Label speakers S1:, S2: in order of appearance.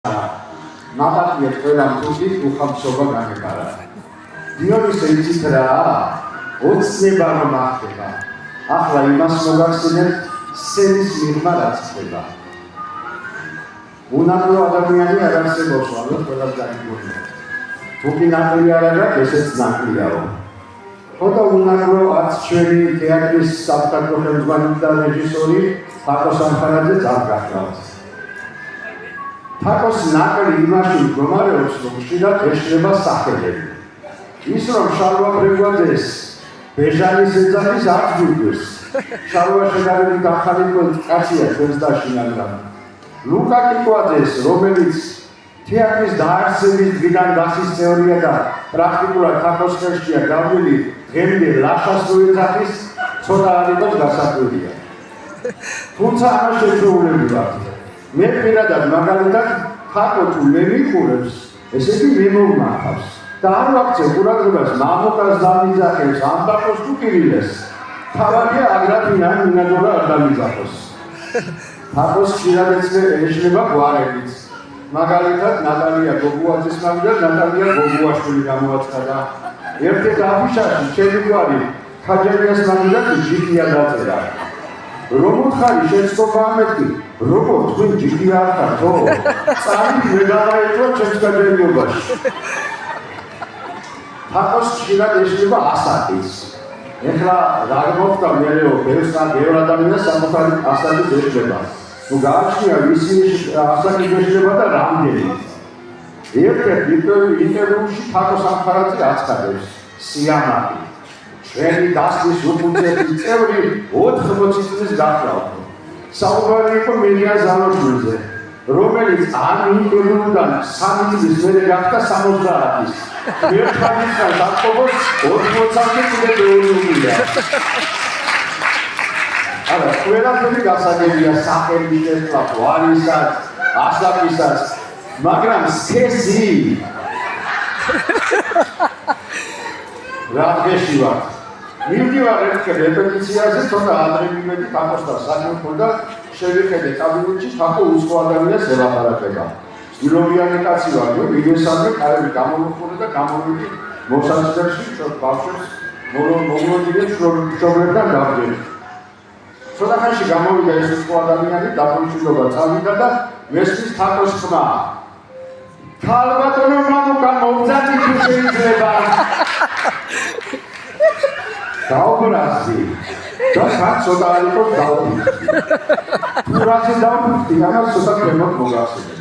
S1: ნაბატია ყველა მტვი უხამსობა განეკარა. დიონისე იცით რა? ოცნება რომ ახდება. ახლა იმას მოგახსენებთ სენის მიღმა რაც ხდება. უნაკლო ადამიანი არ არსებობს, ალბათ ყველას დაგიგონებთ. თუკი ნაკლი არ არის, ესეც ნაკლიაო. ხოდა უნაკლო არც ჩვენი თეატრის საფსახურო ხელმძღვანელი და რეჟისორი თაკო სამხარაძეც არ გახლავთ. თაკოს ნაკლი იმაში მდგომარეობს, რომ ხშირად ეშლება სახელები. ის რომ შალვა ფრეგვაძეს ბეჟანის ეძახის არ გვიგვეს. შალვა შეგარული გახარებულ კაცია ჩვენს დაში, მაგრამ ლუკა კიკვაძეს, რომელიც თეატრის დაარსების დღიდან გასის თეორია და პრაქტიკულად თაკოს ხელშია გავლილი, დღემდე ლაშას რო ეძახის, ცოტა არ იყოს გასაკვირია. თუმცა ამას შეჩვეულები ვართ. მე პირადად მაგალითად თაკო თუ მე მიყურებს, ესე იგი მე მომახავს. და არ ვაქცევ ყურადღებას მამუკას დამიძახებს, ამბაკოს თუ კირილეს. თავადია აგრაფინა მინადოლა არ დამიძახოს. თაკოს ხშირად ეშლება გვარებიც. მაგალითად ნატალია გოგუაძის მაგდა ნატალია გოგუაშვილი გამოაცხადა. ერთ-ერთ აფიშაში ჩემი გვარი ხაჯერიას მაგდა ჯიქია დაწერა. რომ უთხარი შეცდომა ამეთქი, როგორ თქვენ ჯიქია არ ხართო? წამით მე გადაეჭვა ჩემს გაჯერიობაში. თაკოს ხშირად ეშლება ასაკის. ეხლა რა მოხდა მეეო ბევრ ადამიანს სამოხარი ასაკის ეშლება. ნუ გააჩნია ვისი ასაკის ეშლება და რამდენი. ერთ-ერთ ინტერვიუში თაკო სამხარაძე აცხადებს სიამაყი. ჩვენი დასლის უხუცესი წევრი 80 წლის გახლავთ. საუბარი იყო მილია ზალოშვილზე, რომელიც ამ ინტერვიუდან 3 წლის მერე გახდა 70-ის. ერთადერთად დაკობოს 80-ამდე კიდე ბევრია. არა, ყველაფერი გასაგებია სახელის შესწავლა, ვარისაც, ასაკისაც, მაგრამ სქესი რა დღეში ვარ. მივდივარ ერთხელ რეპეტიციაზე, ცოტა ადრე მივედი თაკოსთან საქმე და შევიხედე კაბინეტში თაკო უცხო ადამიანს ელაპარაკება. ილობიანი კაცი ვარ, მიგესალმე, კარები გამომხურე და გამოვიდი მოსაცდელში, ბავშვებს მოგმოდიდებს მშობლებთან გავჯერდი. ცოტა ხანში გამოვიდა ეს უცხო ადამიანი, დაფუჭილობა წავიდა და მესმის თაკოს ხმა. ქალბატონო მამუკა მოგზადი თუ შეიძლება. დაუბრაზდი და საცოტა არ იყო დავფიქრდი. თუ რაზე დავფიქრდი, ამას ცოტა ქვემოთ მოგახსენე.